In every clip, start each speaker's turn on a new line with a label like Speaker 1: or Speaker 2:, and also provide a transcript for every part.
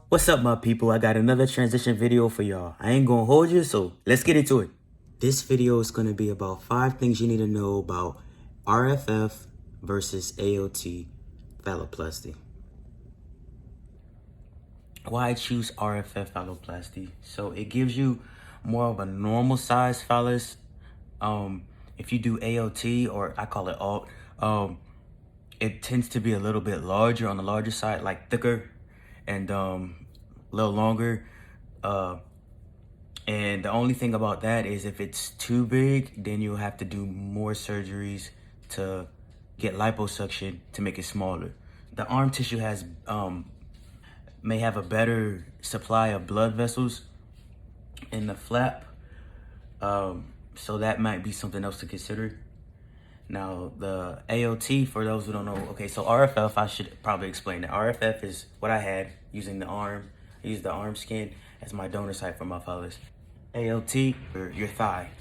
Speaker 1: What's up, my people? I got another transition video for y'all. I ain't gonna hold you, so let's get into it. This video is gonna be about 5 things you need to know about RFF versus AOT phalloplasty. Why I choose RFF phalloplasty? So it gives you more of a normal size phallus. If you do AOT, or I call it alt, it tends to be a little bit larger on the larger side, like thicker and a little longer. And the only thing about that is if it's too big, then you'll have to do more surgeries to get liposuction to make it smaller. The arm tissue has may have a better supply of blood vessels in the flap, so that might be something else to consider. Now, the AOT, for those who don't know, okay, so RFF, I should probably explain that. RFF is what I had using the arm. I used the arm skin as my donor site for my phallus. AOT, or your thigh.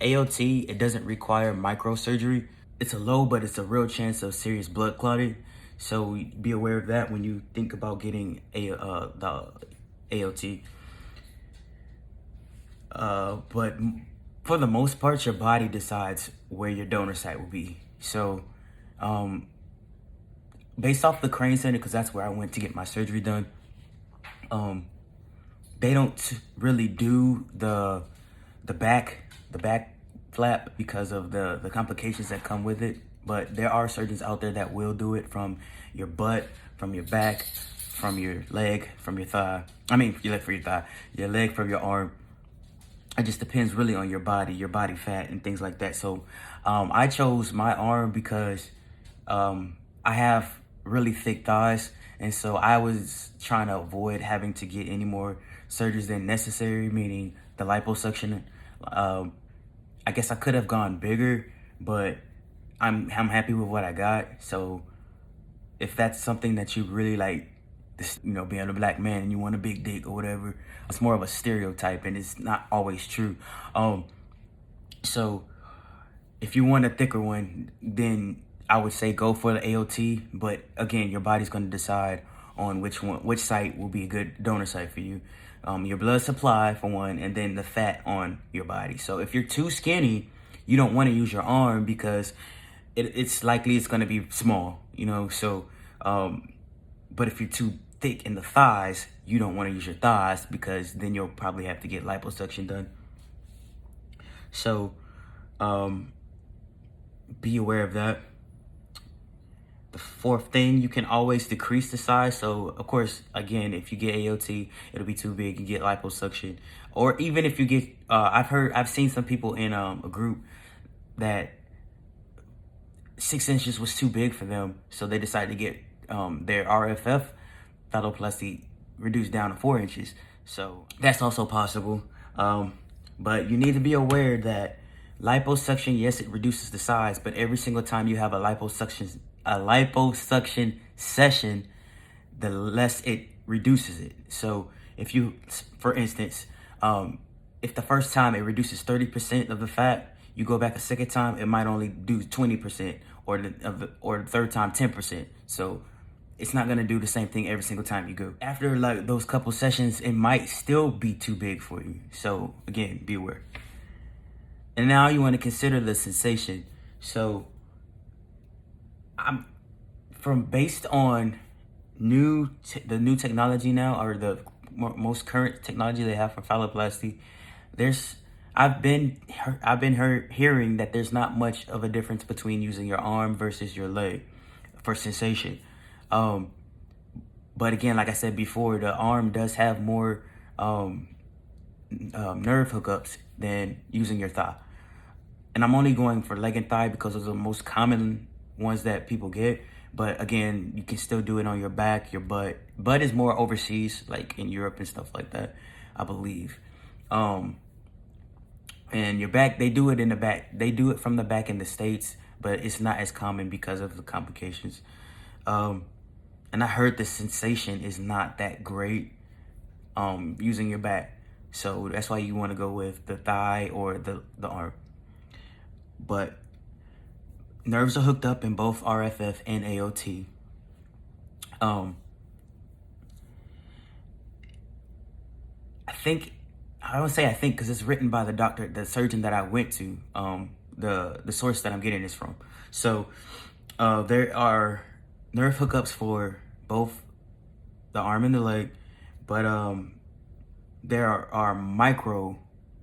Speaker 1: AOT, it doesn't require microsurgery. It's a low, but it's a real chance of serious blood clotting. So be aware of that when you think about getting the AOT. But for the most part, your body decides where your donor site will be. So, based off the Crane Center, because that's where I went to get my surgery done, they don't really do the back flap because of the complications that come with it. But there are surgeons out there that will do it from your butt, from your back, from your leg, from your thigh. I mean, your leg for your thigh, your leg from your arm. It just depends really on your body fat and things like that. So I chose my arm because I have really thick thighs, and so I was trying to avoid having to get any more surgeries than necessary, meaning the liposuction. I guess I could have gone bigger, but I'm happy with what I got. So if that's something that you really like, this, being a black man and you want a big dick or whatever, it's more of a stereotype and it's not always true. So if you want a thicker one, then I would say go for the AOT. But again, your body's going to decide on which site will be a good donor site for you. Your blood supply for one, and then the fat on your body. So if you're too skinny, you don't want to use your arm because it's likely it's going to be small, so but if you're too thick in the thighs, you don't want to use your thighs because then you'll probably have to get liposuction done. So be aware of that. The fourth thing, you can always decrease the size. So of course, again, if you get AOT, it'll be too big, you get liposuction. Or even if you get I've seen some people in a group that 6 inches was too big for them, so they decided to get their RFF phalloplasty reduced down to 4 inches. So that's also possible. But you need to be aware that liposuction, yes, it reduces the size, but every single time you have a liposuction session, the less it reduces it. So if you, for instance, if the first time it reduces 30% of the fat, you go back a second time, it might only do 20%, or the third time 10%. So it's not gonna do the same thing every single time you go. After like those couple sessions, it might still be too big for you. So again, be aware. And now you want to consider the sensation. So based on the new technology now, or the most current technology they have for phalloplasty, I've been hearing that there's not much of a difference between using your arm versus your leg for sensation. But again, like I said before, the arm does have more nerve hookups than using your thigh. And I'm only going for leg and thigh because those are the most common ones that people get. But again, you can still do it on your back, your butt. Butt is more overseas, like in Europe and stuff like that, I believe. And your back, they do it in the back. They do it from the back in the States, but it's not as common because of the complications. And I heard the sensation is not that great using your back. So that's why you want to go with the thigh or the arm. But nerves are hooked up in both RFF and AOT. don't say I think because it's written by the surgeon that I went to, the source that I'm getting this from. So there are nerve hookups for both the arm and the leg, but there are micro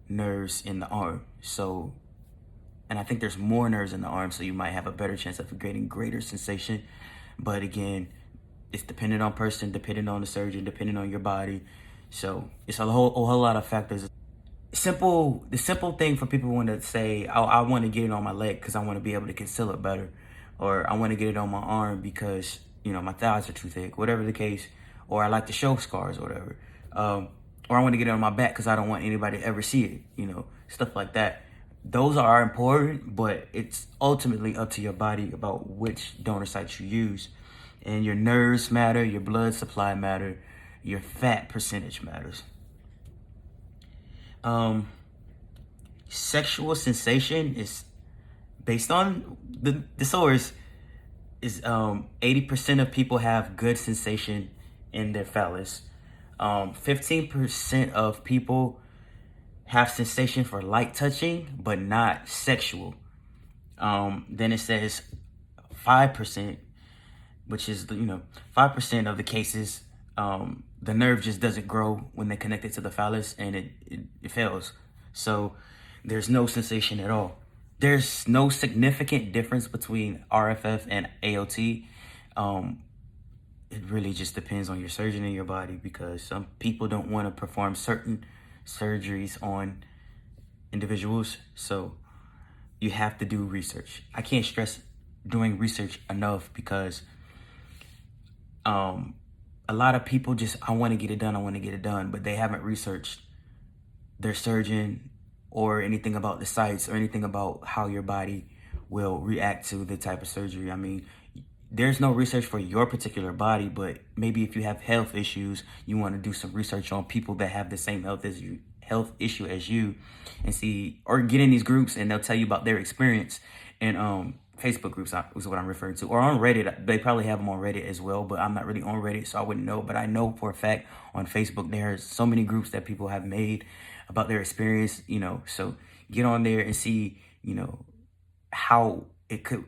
Speaker 1: nerves in the arm. So, and I think there's more nerves in the arm, so you might have a better chance of getting greater sensation. But again, it's dependent on person, dependent on the surgeon, dependent on your body. So it's a whole lot of factors. The simple thing for people want to say, I want to get it on my leg because I want to be able to conceal it better, or I want to get it on my arm because my thighs are too thick, whatever the case, or I like to show scars or whatever, or I want to get it on my back because I don't want anybody to ever see it, stuff like that. Those are important, but it's ultimately up to your body about which donor sites you use. And your nerves matter, your blood supply matter, your fat percentage matters. Sexual sensation is based on the source is 80% of people have good sensation in their phallus. 15% of people have sensation for light touching, but not sexual. Then it says 5%, which is 5% of the cases, the nerve just doesn't grow when they connect it to the phallus, and it fails. So there's no sensation at all. There's no significant difference between RFF and AOT. It really just depends on your surgeon and your body, because some people don't want to perform certain surgeries on individuals. So you have to do research. I can't stress doing research enough, because a lot of people just, I want to get it done, but they haven't researched their surgeon or anything about the sites or anything about how your body will react to the type of surgery. I mean, there's no research for your particular body, but maybe if you have health issues, you want to do some research on people that have the same health issue as you, and see, or get in these groups and they'll tell you about their experience. And Facebook groups is what I'm referring to, or on Reddit. They probably have them on Reddit as well, but I'm not really on Reddit, so I wouldn't know. But I know for a fact on Facebook there's so many groups that people have made about their experience, so get on there and see, how it could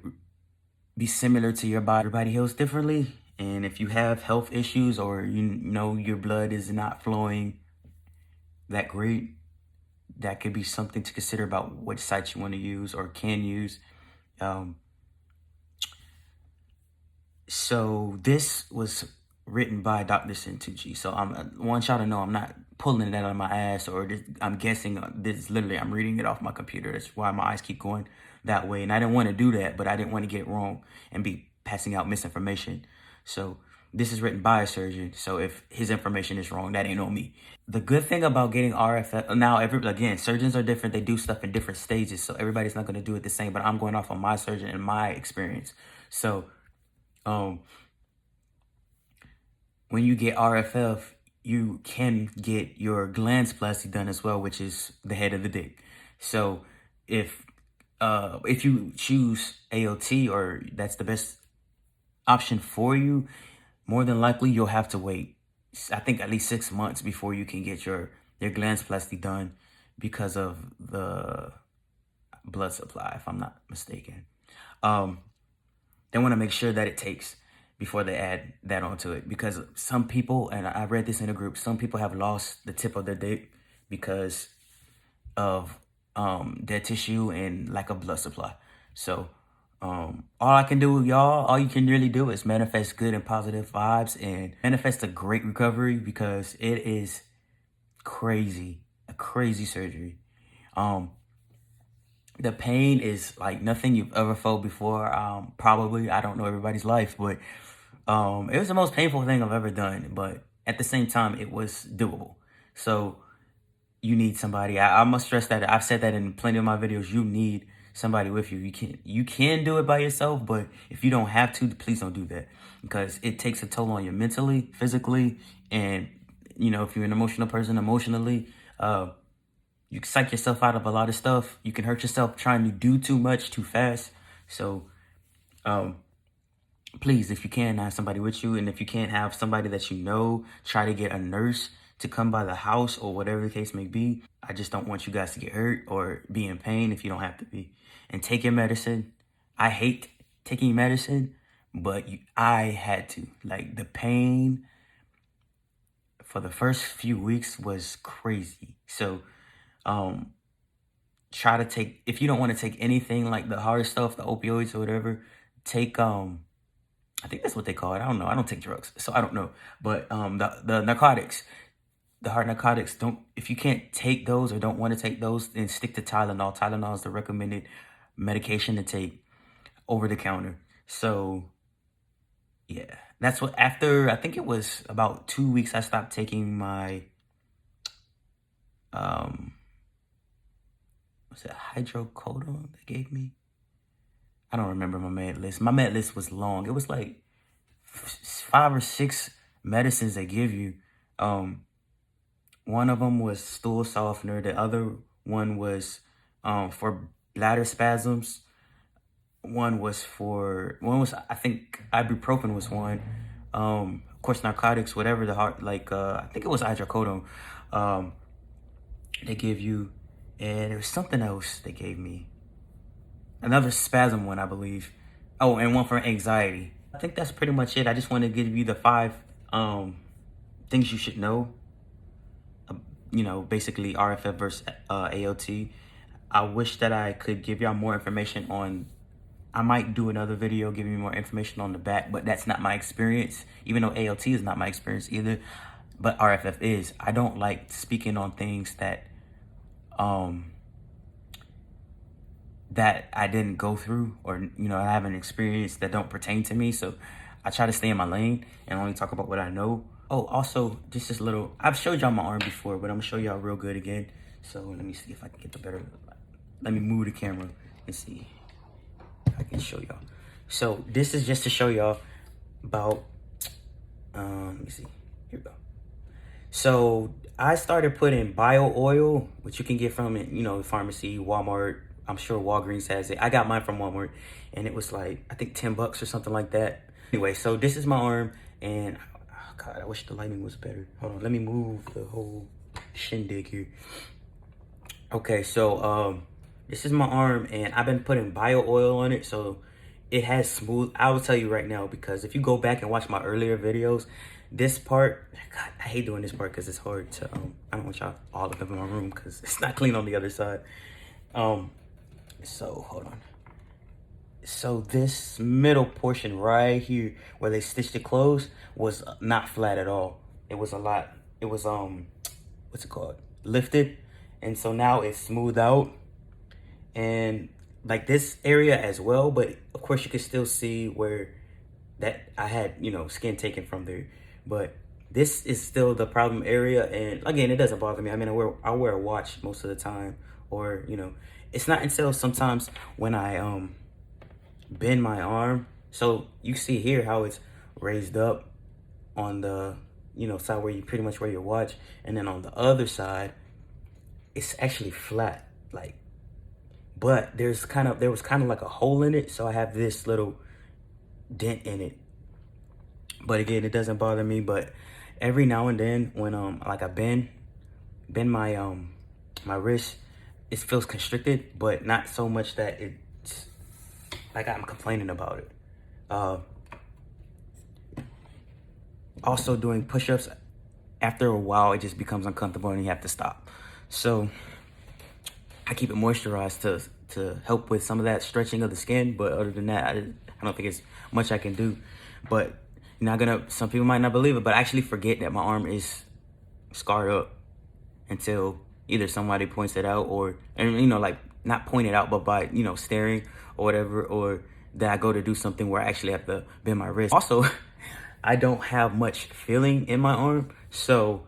Speaker 1: be similar to your body. Everybody heals differently, and if you have health issues, or your blood is not flowing that great, that could be something to consider about which sites you want to use or can use. So this was written by Dr. Santucci. So I want y'all to know I'm not pulling that out of my ass, or I'm guessing. This literally, I'm reading it off my computer. That's why my eyes keep going that way. And I didn't want to do that, but I didn't want to get it wrong and be passing out misinformation. So this is written by a surgeon. So if his information is wrong, that ain't on me. The good thing about getting RFF, now again, surgeons are different. They do stuff in different stages. So everybody's not going to do it the same, but I'm going off on my surgeon and my experience. So when you get RFF, you can get your glandsplasty done as well, which is the head of the dick. So if you choose AOT, or that's the best option for you, more than likely you'll have to wait, I think, at least 6 months before you can get your glandsplasty done, because of the blood supply, if I'm not mistaken. They want to make sure that it takes before they add that onto it, because some people, and I read this in a group, some people have lost the tip of their dick because of dead tissue and lack of blood supply. So all you can really do is manifest good and positive vibes and manifest a great recovery, because it is a crazy surgery. The pain is like nothing you've ever felt before. Probably, I don't know everybody's life, but it was the most painful thing I've ever done. But at the same time, it was doable. So you need somebody. I must stress that. I've said that in plenty of my videos. You need somebody with you. You can do it by yourself, but if you don't have to, please don't do that, because it takes a toll on you mentally, physically, and if you're an emotional person, emotionally. You can psych yourself out of a lot of stuff. You can hurt yourself trying to do too much too fast. So please, if you can, have somebody with you. And if you can't have somebody that try to get a nurse to come by the house or whatever the case may be. I just don't want you guys to get hurt or be in pain if you don't have to be. And take your medicine. I hate taking medicine, but I had to. Like, the pain for the first few weeks was crazy. So, try to take, if you don't want to take anything like the hard stuff, the opioids or whatever, take, I think that's what they call it. I don't know. I don't take drugs, so I don't know. But the narcotics, the hard narcotics, don't, if you can't take those or don't want to take those, then stick to Tylenol. Tylenol is the recommended medication to take over the counter. So yeah, that's what, after, I think it was about 2 weeks, I stopped taking my, was it hydrocodone they gave me? I don't remember my med list. My med list was long. It was like 5 or 6 medicines they give you. One of them was stool softener. The other one was for bladder spasms. One was, I think ibuprofen was one. Of course, narcotics, whatever the heart, like, I think it was hydrocodone. They give you, and there was something else they gave me. Another spasm one, I believe. Oh, and one for anxiety. I think that's pretty much it. I just want to give you the 5 things you should know. You know, basically RFF versus ALT. I wish that I could give y'all more information on, I might do another video giving you more information on the back, but that's not my experience, even though ALT is not my experience either, but RFF is. I don't like speaking on things that that I didn't go through, or, you know, I haven't experienced, that don't pertain to me. So I try to stay in my lane and only talk about what I know. Oh, also, just this little, I've showed y'all my arm before, but I'm gonna show y'all real good again. So let me see if I can get the better, let me move the camera and see if I can show y'all. So this is just to show y'all about, let me see, here we go. So I started putting bio oil, which you can get from, you know, pharmacy, Walmart. I'm sure Walgreens has it. I got mine from Walmart, and it was like, I think $10 or something like that. Anyway, so this is my arm, and oh God, I wish the lighting was better. Hold on, let me move the whole shindig here. Okay, so this is my arm, and I've been putting bio oil on it, so it has smooth. I will tell you right now, because if you go back and watch my earlier videos, this part, God, I hate doing this part because it's hard to, I don't want y'all all up in my room because it's not clean on the other side. So hold on. So this middle portion right here where they stitched it closed was not flat at all. It was a lot, it was, what's it called? Lifted. And so now it's smoothed out, and like this area as well. But of course you can still see where that I had, you know, skin taken from there. But this is still the problem area. And again, it doesn't bother me. I mean, I wear a watch most of the time, or, you know, it's not until sometimes when I bend my arm. So you see here how it's raised up on the, you know, side where you pretty much wear your watch, and then on the other side it's actually flat, like, but there was kind of like a hole in it, so I have this little dent in it. But again, it doesn't bother me. But every now and then when like I bend my my wrist, it feels constricted, but not so much that it's like I'm complaining about it. Also, doing push-ups, after a while it just becomes uncomfortable and you have to stop. So I keep it moisturized to help with some of that stretching of the skin, but other than that, I don't think it's much I can do. But some people might not believe it, but I actually forget that my arm is scarred up until either somebody points it out, or, and you know, like, not point it out, but by, you know, staring or whatever, or that I go to do something where I actually have to bend my wrist. Also, I don't have much feeling in my arm, so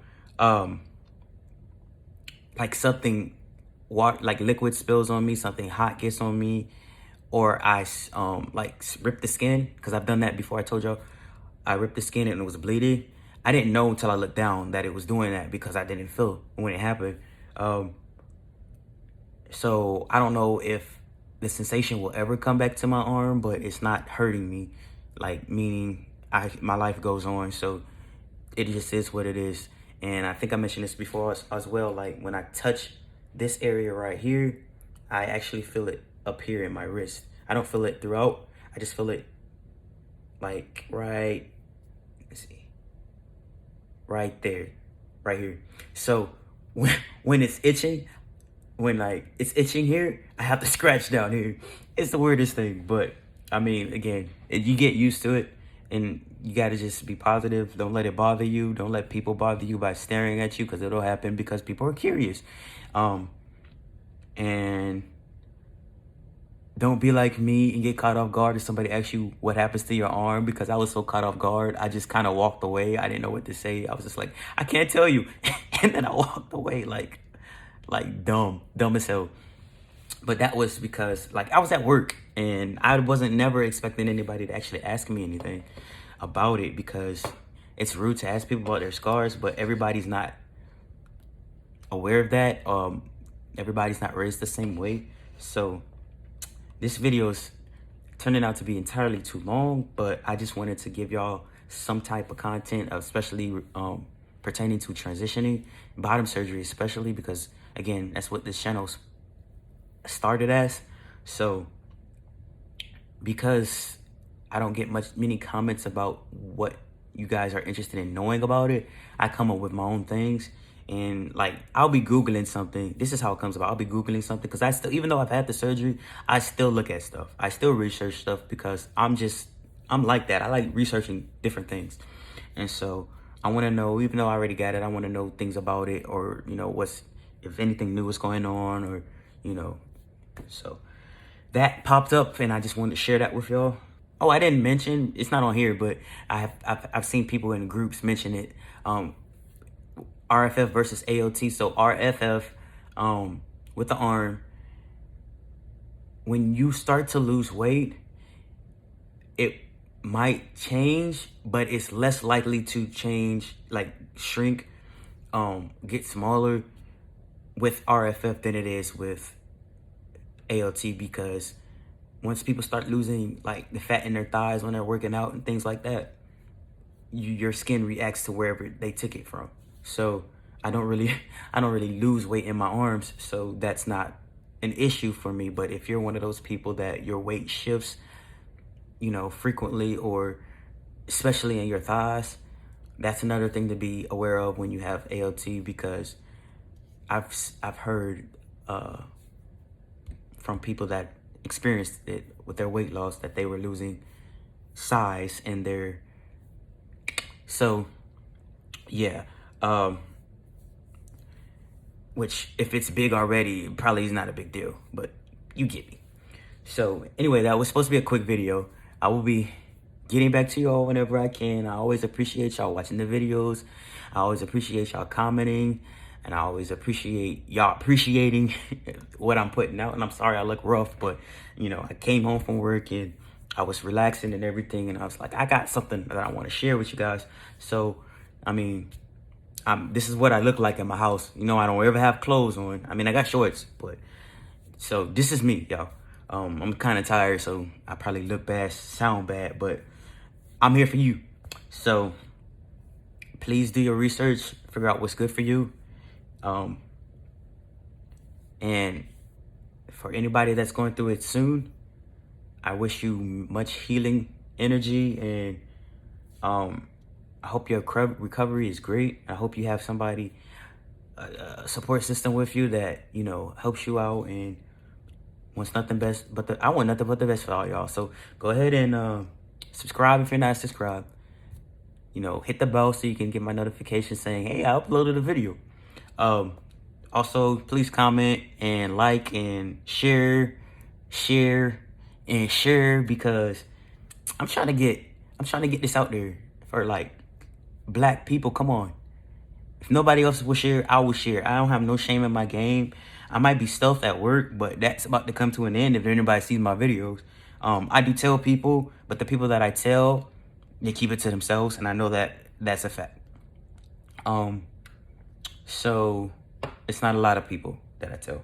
Speaker 1: like something like liquid spills on me, something hot gets on me, or I like rip the skin, because I've done that before. I told y'all I ripped the skin and it was bleeding. I didn't know until I looked down that it was doing that, because I didn't feel when it happened. So I don't know if the sensation will ever come back to my arm, but it's not hurting me, like, meaning my life goes on. So it just is what it is. And I think I mentioned this before as well. Like when I touch this area right here, I actually feel it up here in my wrist. I don't feel it throughout. I just feel it like right, let's see, right there, right here. So when it's itching, when like it's itching here, I have to scratch down here. It's the weirdest thing, but I mean, again, you get used to it, and you got to just be positive. Don't let it bother you. Don't let people bother you by staring at you, because it'll happen because people are curious. And don't be like me and get caught off guard if somebody asks you what happens to your arm, because I was so caught off guard. I just kind of walked away. I didn't know what to say. I was just like, I can't tell you. And then I walked away like dumb as hell. But that was because like I was at work and I wasn't never expecting anybody to actually ask me anything about it, because it's rude to ask people about their scars, but everybody's not aware of that. Everybody's not raised the same way. So this video is turning out to be entirely too long, but I just wanted to give y'all some type of content, especially pertaining to transitioning, bottom surgery especially, because again, that's what this channel started as. So because I don't get many comments about what you guys are interested in knowing about it, I come up with my own things. And like, I'll be Googling something. This is how it comes about. I'll be Googling something because I still, even though I've had the surgery, I still look at stuff. I still research stuff because I'm like that. I like researching different things. And so I want to know, even though I already got it, I want to know things about it, or, you know, if anything new is going on, or, you know, so that popped up and I just wanted to share that with y'all. Oh, I didn't mention, it's not on here, but I've seen people in groups mention it. RFF versus AOT. So RFF, with the arm, when you start to lose weight, it might change, but it's less likely to change, like shrink, get smaller with RFF than it is with AOT, because once people start losing like the fat in their thighs when they're working out and things like that, your skin reacts to wherever they took it from. So I don't really lose weight in my arms, so that's not an issue for me. But if you're one of those people that your weight shifts, you know, frequently, or especially in your thighs, that's another thing to be aware of when you have AOT, because I've heard from people that experienced it with their weight loss that they were losing size in their, so yeah, which if it's big already, probably is not a big deal, but you get me. So anyway, that was supposed to be a quick video. I will be getting back to y'all whenever I can. I always appreciate y'all watching the videos. I always appreciate y'all commenting, and I always appreciate y'all appreciating what I'm putting out. And I'm sorry I look rough, but you know, I came home from work and I was relaxing and everything, and I was like, I got something that I want to share with you guys. So I mean, this is what I look like in my house. You know, I don't ever have clothes on. I mean, I got shorts, but so this is me, y'all. I'm kind of tired, so I probably look bad, sound bad, but I'm here for you. So please do your research, figure out what's good for you. And for anybody that's going through it soon, I wish you much healing energy, and I hope your recovery is great. I hope you have somebody, a support system with you that, you know, helps you out and wants nothing best but I want nothing but the best for all y'all. So go ahead and subscribe if you're not subscribed. You know, hit the bell so you can get my notification saying, hey, I uploaded a video. Also, please comment and like and share, because I'm trying to get this out there for like Black people. Come on. If nobody else will share, I will share. I don't have no shame in my game. I might be stealth at work, but that's about to come to an end if anybody sees my videos. I do tell people, but the people that I tell, they keep it to themselves, and I know that that's a fact. So it's not a lot of people that I tell.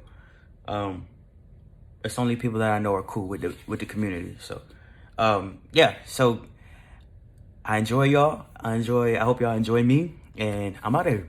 Speaker 1: It's only people that I know are cool with the community. So yeah, so I enjoy y'all. I hope y'all enjoy me, and I'm out of here.